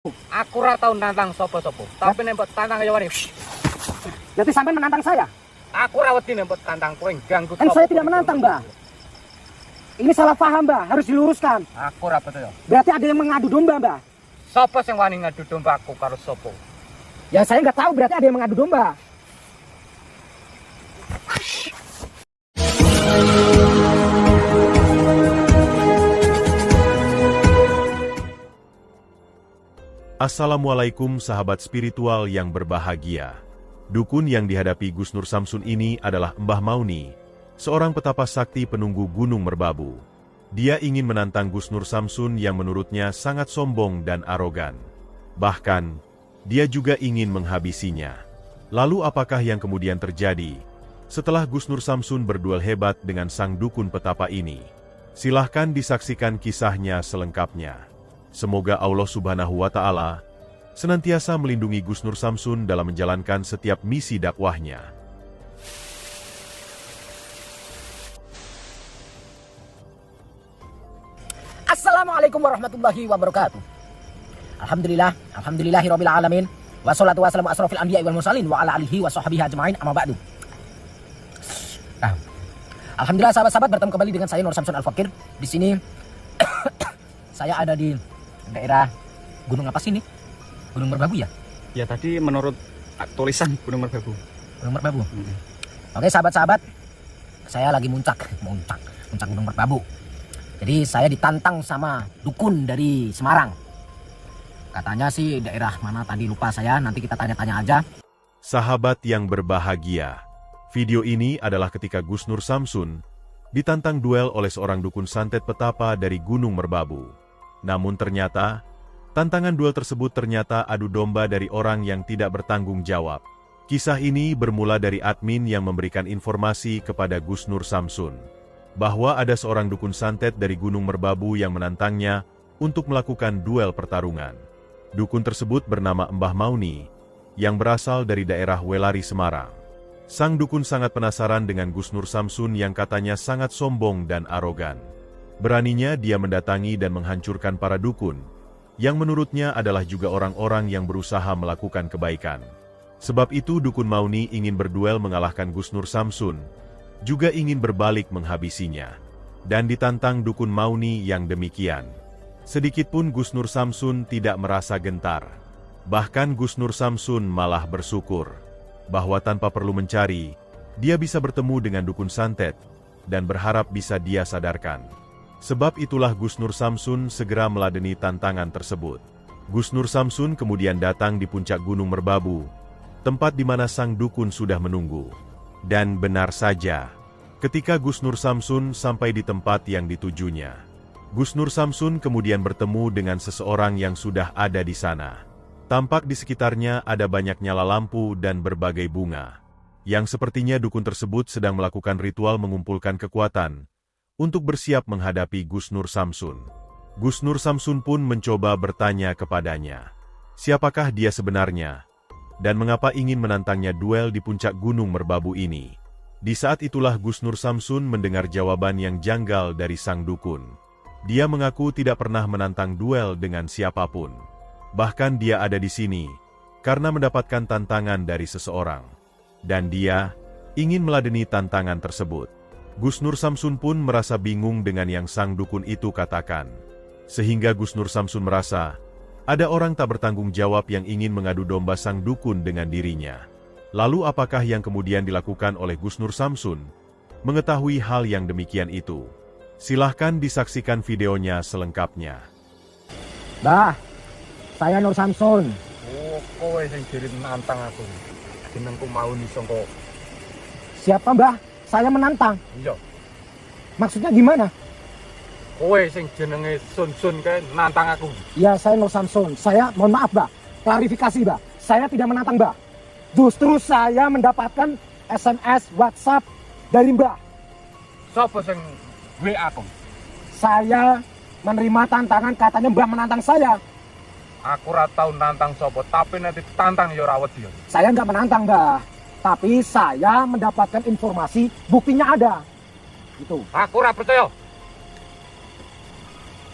Aku ora tau nantang sapa-sapa, tapi nek mbok tantang ya wani. Berarti sampai menantang saya? Aku ora wedi nek mbok tantang kowe ganggu. Kan saya tidak menantang, Mbah. Ini salah paham, Mbah. Harus diluruskan. Aku ora percaya. Berarti ada yang mengadu domba, Mbah. Sapa sing wani ngadu domba aku karo sapa? Ya saya nggak tahu, berarti ada yang mengadu domba. Assalamualaikum sahabat spiritual yang berbahagia. Dukun yang dihadapi Gus Nur Samsun ini adalah Mbah Mauni, seorang petapa sakti penunggu Gunung Merbabu. Dia ingin menantang Gus Nur Samsun yang menurutnya sangat sombong dan arogan. Bahkan, dia juga ingin menghabisinya. Lalu apakah yang kemudian terjadi setelah Gus Nur Samsun berduel hebat dengan sang dukun petapa ini? Silahkan disaksikan kisahnya selengkapnya. Semoga Allah Subhanahu wa Ta'ala senantiasa melindungi Gus Nur Samsun dalam menjalankan setiap misi dakwahnya. Assalamualaikum warahmatullahi wabarakatuh. Alhamdulillahirabbil alamin. Wassalatu wassalamu asrofil anbiya'i wal mursalin wa ala alihi wa sahbihi ajma'in amma ba'du. Alhamdulillah sahabat-sahabat, bertemu kembali dengan saya Nur Samsun Al-Fakir. Di sini saya ada di daerah gunung apa sih ini? Gunung Merbabu ya? Ya tadi menurut tulisan Gunung Merbabu. Gunung Merbabu. Oke sahabat-sahabat, saya lagi muncak Gunung Merbabu. Jadi saya ditantang sama dukun dari Semarang. Katanya sih daerah mana tadi lupa saya, nanti kita tanya-tanya aja. Sahabat yang berbahagia, video ini adalah ketika Gus Nur Samsun ditantang duel oleh seorang dukun santet petapa dari Gunung Merbabu. Namun ternyata, tantangan duel tersebut ternyata adu domba dari orang yang tidak bertanggung jawab. Kisah ini bermula dari admin yang memberikan informasi kepada Gus Nur Samsun bahwa ada seorang dukun santet dari Gunung Merbabu yang menantangnya untuk melakukan duel pertarungan. Dukun tersebut bernama Mbah Mauni, yang berasal dari daerah Welari, Semarang. Sang dukun sangat penasaran dengan Gus Nur Samsun yang katanya sangat sombong dan arogan. Beraninya dia mendatangi dan menghancurkan para dukun, yang menurutnya adalah juga orang-orang yang berusaha melakukan kebaikan. Sebab itu dukun Mauni ingin berduel mengalahkan Gus Nur Samsun, juga ingin berbalik menghabisinya. Dan ditantang dukun Mauni yang demikian. Sedikitpun Gus Nur Samsun tidak merasa gentar. Bahkan Gus Nur Samsun malah bersyukur bahwa tanpa perlu mencari, dia bisa bertemu dengan dukun santet, dan berharap bisa dia sadarkan. Sebab itulah Gus Nur Samsun segera meladeni tantangan tersebut. Gus Nur Samsun kemudian datang di puncak Gunung Merbabu, tempat di mana sang dukun sudah menunggu. Dan benar saja, ketika Gus Nur Samsun sampai di tempat yang ditujunya, Gus Nur Samsun kemudian bertemu dengan seseorang yang sudah ada di sana. Tampak di sekitarnya ada banyak nyala lampu dan berbagai bunga, yang sepertinya dukun tersebut sedang melakukan ritual mengumpulkan kekuatan untuk bersiap menghadapi Gus Nur Samsun. Gus Nur Samsun pun mencoba bertanya kepadanya, siapakah dia sebenarnya, dan mengapa ingin menantangnya duel di puncak Gunung Merbabu ini. Di saat itulah Gus Nur Samsun mendengar jawaban yang janggal dari sang dukun. Dia mengaku tidak pernah menantang duel dengan siapapun. Bahkan dia ada di sini karena mendapatkan tantangan dari seseorang. Dan dia ingin meladeni tantangan tersebut. Gus Nur Samsun pun merasa bingung dengan yang sang dukun itu katakan. Sehingga Gus Nur Samsun merasa, ada orang tak bertanggung jawab yang ingin mengadu domba sang dukun dengan dirinya. Lalu apakah yang kemudian dilakukan oleh Gus Nur Samsun? Mengetahui hal yang demikian itu, silahkan disaksikan videonya selengkapnya. Mbah, saya Nur Samsun. Oh, kowe sing dirit nantang aku. Jenengku Mauni sangka. Siapa, Mbah? Saya menantang. Iya. Maksudnya gimana? Kowe sing jenenge Sun kae nantang aku. Ya, saya Nur Samsun. Saya, mohon maaf, Mbah. Klarifikasi, Mbah. Saya tidak menantang, Mbah. Justru saya mendapatkan SMS, WhatsApp dari Mbah. Sapa sing WA aku? Saya menerima tantangan, katanya Mbah menantang saya. Aku ora tau nantang sapa, tapi nanti tantang ya ora wedi. Saya nggak menantang, Mbah. Tapi saya mendapatkan informasi, buktinya ada. Itu. Aku ora percaya.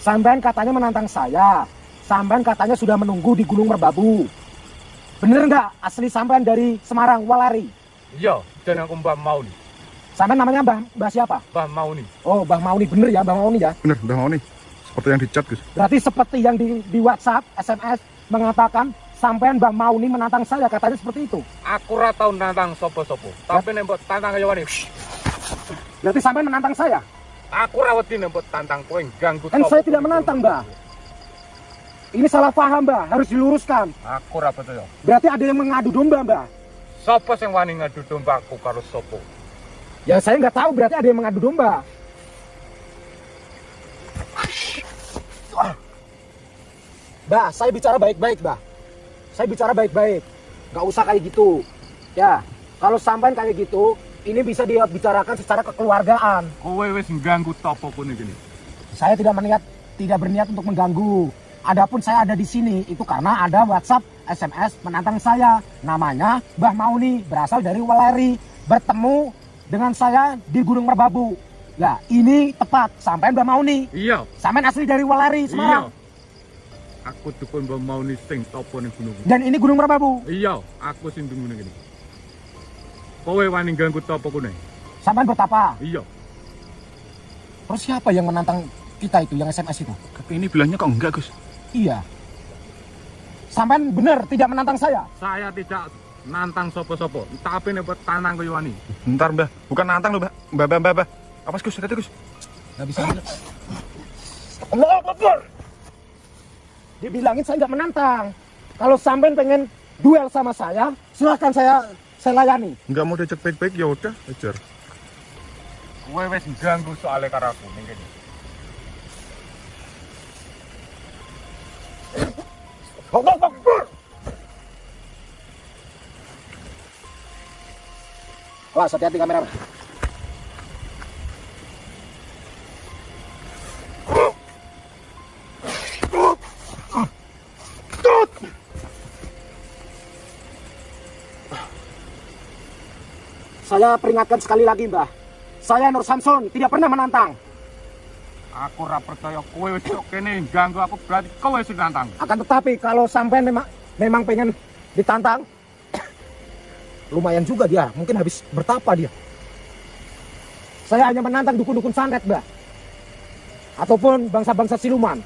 Sampean katanya menantang saya. sampean katanya sudah menunggu di Gunung Merbabu. Bener nggak asli sampean dari Semarang, Walari? Iya, dan aku Mbah Mauni. Sampean namanya Mbah siapa? Mbah Mauni. Oh, Mbah Mauni, bener ya Mbah Mauni ya? Bener, Mbah Mauni. Seperti yang di chat, Gus. Berarti seperti yang di WhatsApp, SMS mengatakan sampean Mbah Mauni menantang saya, katanya seperti itu. Aku ora tau nantang sopo-sopo. Tapi nek mbok tantang kaya wani. Berarti sampean menantang saya? Aku ora wedi nek mbok tantang kowe ganggu. Kan saya tidak menantang, Mbah. Ini salah paham, Mbah, harus diluruskan. Aku ora percaya. Berarti ada yang mengadu domba, Mbah. Sopo sing wani ngadu dombaku karo sopo? Ya saya nggak tahu, berarti ada yang mengadu domba. Mbah, saya bicara baik-baik, Mbah. Saya bicara baik-baik. Nggak usah kayak gitu. Ya, kalau sampean kayak gitu, ini bisa dibicarakan secara kekeluargaan. Kowe wis ngganggu topoku nih gini. Saya tidak berniat untuk mengganggu. Adapun saya ada di sini itu karena ada WhatsApp, SMS menantang saya. Namanya Mbah Mauni, berasal dari Walari, bertemu dengan saya di Gunung Merbabu. Ya, ini tepat. Sampean Mbah Mauni. Iya. Sampean asli dari Walari, Semarang. Iya. Aku dukun Mbah Mauni sing topo ning gunung. Dan ini Gunung Merbabu. Iya, aku sing dungu ning gini. Kowe wani ganggu topoku nih. Sampean betapa? Iya. Terus siapa yang menantang kita itu, yang SMS itu? Tapi ini bilangnya kok enggak, Gus? Iya. Sampean benar tidak menantang saya? Saya tidak nantang sopo-sopo. Tapi nek mbok tantang kaya wani. Bentar, Mbah. Bukan nantang loh, Mbah. Mbah. Apa sih, Gus? Lihat, Gus. Nggak bisa. Allah Akbar. Dibilangin saya nggak menantang. Kalau sampean pengen duel sama saya, silahkan saya layani. Enggak mau diajak baik-baik, ya udah, ajar. Kowe wis ganggu soalnya karo aku ning kene. Allah Akbar. Wah, hati-hati kamera. Saya peringatkan sekali lagi, Mbah. Saya Nur Samson, tidak pernah menantang. Aku ora percaya kowe wis kok kene ganggu aku, berarti kowe sing nantang. Akan tetapi kalau sampai memang pengen ditantang, lumayan juga dia, mungkin habis bertapa dia. Saya hanya menantang dukun-dukun santet, Mbah. Ataupun bangsa-bangsa siluman.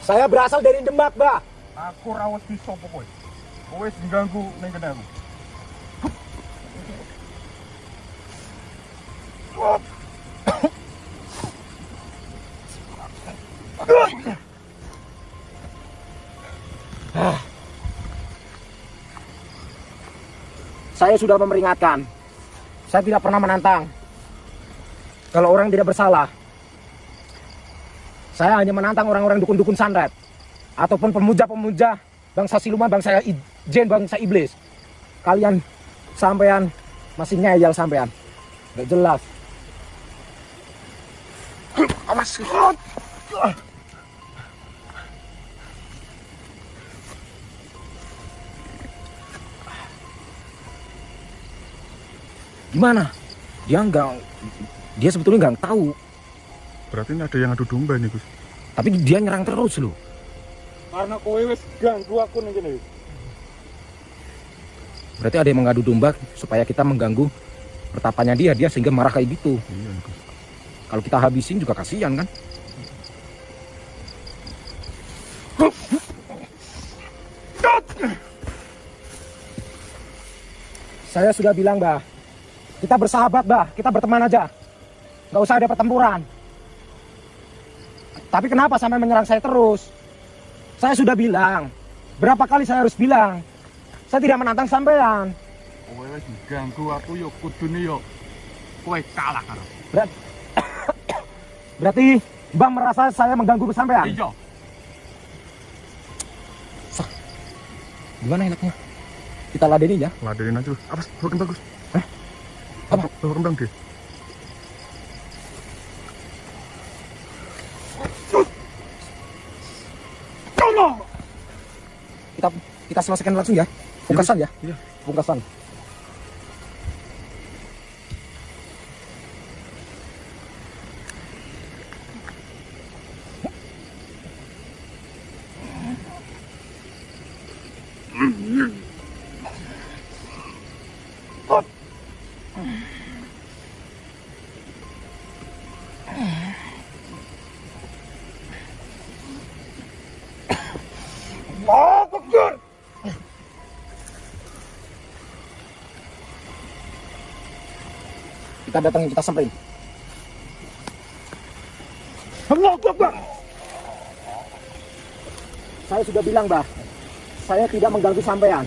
Saya berasal dari Demak, Mbah. Aku ora wedi sapa kowe. Kowe wis ganggu ning kene aku. Saya sudah memperingatkan. Saya tidak pernah menantang. Kalau orang tidak bersalah, saya hanya menantang orang-orang dukun-dukun santet ataupun pemuja-pemuja bangsa siluman, bangsa jin, bangsa iblis. Kalian sampean masih ngeyel sampean. Gak jelas. Awas. Gimana? Dia sebetulnya nggak tahu. Berarti ini ada yang adu domba nih, Gus. Tapi dia nyerang terus loh. Karena kowe wis ganggu aku ning kene. Berarti ada yang mengadu domba supaya kita mengganggu pertapanya dia sehingga marah kayak gitu. Iya, Gus. Kalau kita habisin juga kasihan kan? Saya sudah bilang, Mbah. Kita bersahabat, Mbah. Kita berteman aja. Nggak usah ada pertempuran. Tapi kenapa sampai menyerang saya terus? Saya sudah bilang. Berapa kali saya harus bilang? Saya tidak menantang sampean. Kowe wis ganggu aku yo kudune yo kowe kalah karo. Berarti Mbah merasa saya mengganggu sampean? Iya. Gimana enaknya? Kita ladenin ya? Ladenin aja. Apa? Bawa kembang, Gus. Apa? Bawa kembang, deh. kita selesaikan langsung ya. Pungkasan ya. Iya. Pungkasan. Kita datangin, kita samperin. Saya sudah bilang, Bah, saya tidak mengganggu sampean.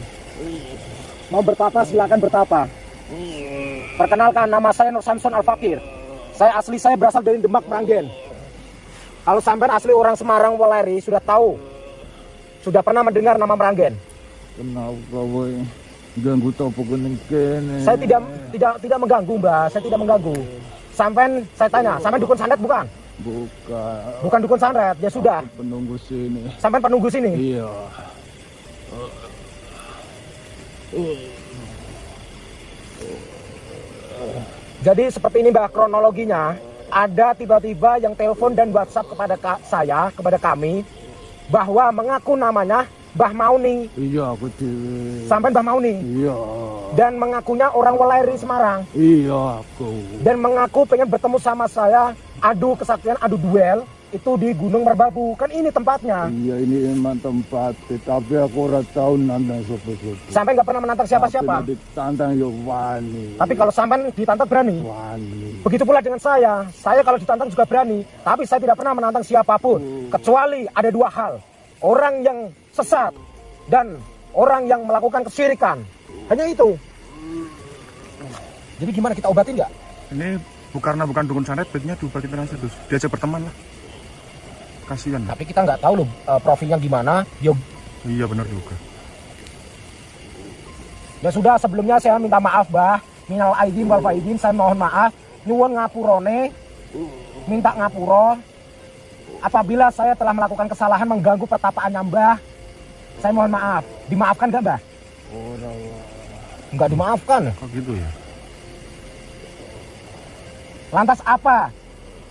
Mau bertapa silakan bertapa. Perkenalkan, nama saya Nur Samsun Al-Fakir. Saya berasal dari Demak, Meranggen. Kalau sampean asli orang Semarang, Weleri, sudah tahu. Sudah pernah mendengar nama Meranggen. Kenapa boy? Ganggu topo kuning kene. Saya tidak mengganggu, Mbak. Saya tidak mengganggu. Sampean saya tanya, sampean dukun santet bukan? Bukan. Bukan dukun santet. Ya sudah. Penunggu sini. Sampean penunggu sini. Iya. Jadi seperti ini, Mbak, kronologinya. Ada tiba-tiba yang telepon dan WhatsApp kepada kami bahwa mengaku namanya Mbah Mauni. Iya aku dewe. Sampai Mbah Mauni. Iya. Dan mengakunya orang Weleri Semarang. Iya aku. Dan mengaku pengen bertemu sama saya, adu kesaktian, adu duel itu di Gunung Merbabu. Kan ini tempatnya. Iya ini emang tempat, tapi aku ora tahu nantang sopo-sopo. Sampai nggak pernah menantang siapa-siapa. Tapi ditantang yo wani. Tapi kalau sampai ditantang berani. Wani. Begitu pula dengan saya. Saya kalau ditantang juga berani. Tapi saya tidak pernah menantang siapapun. Kecuali ada dua hal. Orang yang sesat dan orang yang melakukan kesyirikan. Hanya itu. Jadi gimana, kita obatin nggak? Ini karena bukan dukun santet, baiknya diobatin aja terus. Diajak berteman lah. Kasihan. Tapi kita nggak tahu loh profilnya gimana. Iya benar juga. Ya sudah, sebelumnya saya minta maaf, Bah. Minal aidin wal faidin, saya mohon maaf. Nyuwun ngapurone, minta ngapuro. Apabila saya telah melakukan kesalahan mengganggu pertapaannya Mbah, saya mohon maaf. Dimaafkan gak, Mbah? Enggak dimaafkan. Kok gitu ya? Lantas apa?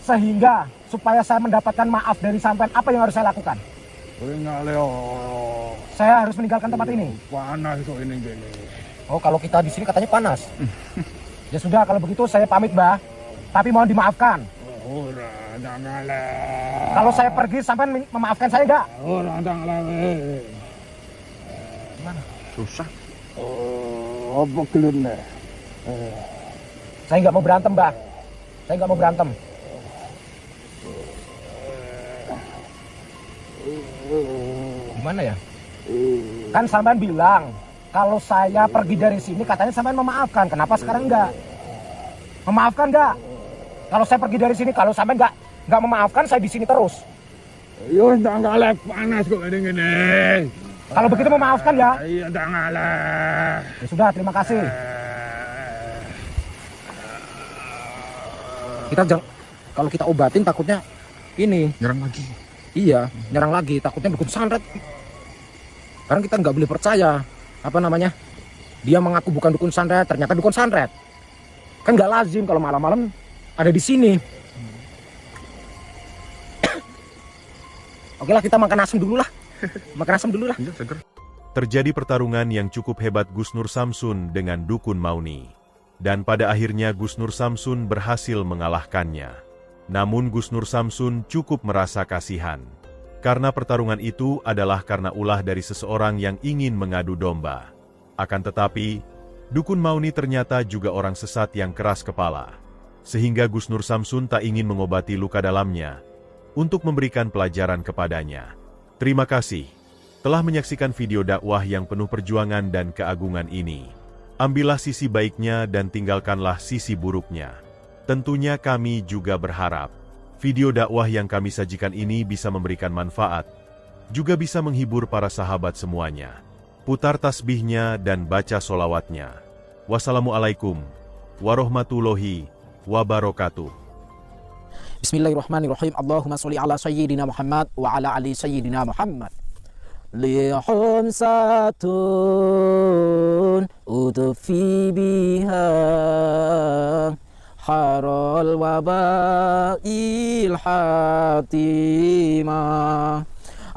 Sehingga supaya saya mendapatkan maaf dari sampean, apa yang harus saya lakukan? Saya harus meninggalkan tempat ini. Panas kok ini gini. Oh, kalau kita di sini katanya panas. Ya sudah, kalau begitu saya pamit, Mbah. Tapi mohon dimaafkan. Kalau saya pergi, sampean memaafkan saya enggak? Gimana? Susah. Apa kelune? Saya nggak mau berantem, Mbah. Saya nggak mau berantem. Gimana ya? Kan sampean bilang kalau saya pergi dari sini katanya sampean memaafkan. Kenapa sekarang enggak? Memaafkan enggak? Kalau saya pergi dari sini, kalau sampean enggak memaafkan, saya di sini terus. Yo ndak ngalek panas kok gini. Kalau begitu memaafkan ya. Iya ndak ngalek. Ya sudah, terima kasih. Kalau kita obatin takutnya ini Nyerang lagi. iya, nyerang lagi, takutnya dukun santet. Karena kita nggak boleh percaya, apa namanya, dia mengaku bukan dukun santet, ternyata dukun santet. Kan nggak lazim kalau malam-malam ada di sini. Oke lah, kita makan asam dulu lah. Makan asam dulu lah. Iya seger. Terjadi pertarungan yang cukup hebat Gus Nur Samsun dengan dukun Mauni. Dan pada akhirnya Gus Nur Samsun berhasil mengalahkannya. Namun Gus Nur Samsun cukup merasa kasihan. Karena pertarungan itu adalah karena ulah dari seseorang yang ingin mengadu domba. Akan tetapi, dukun Mauni ternyata juga orang sesat yang keras kepala. Sehingga Gus Nur Samsun tak ingin mengobati luka dalamnya untuk memberikan pelajaran kepadanya. Terima kasih telah menyaksikan video dakwah yang penuh perjuangan dan keagungan ini. Ambillah sisi baiknya dan tinggalkanlah sisi buruknya. Tentunya kami juga berharap video dakwah yang kami sajikan ini bisa memberikan manfaat, juga bisa menghibur para sahabat semuanya. Putar tasbihnya dan baca solawatnya. Wassalamualaikum warahmatullahi wabarakatuh. Bismillahirrahmanirrahim. Allahumma sholli ala sayyidina Muhammad wa ala ali sayyidina Muhammad. لخمسة أطفي بها حر الوباء الحاتمة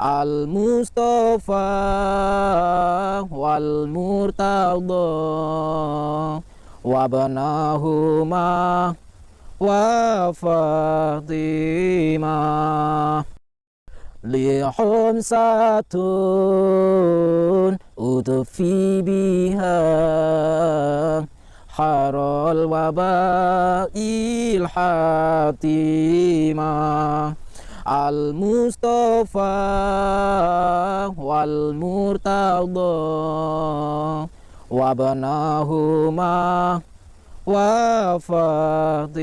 المصطفى والمرتضى وابناهما وفاطمة لخمسة أطفي بها حر الوباء الحاتمة المصطفى والمرتضى وابناهما وفاطمة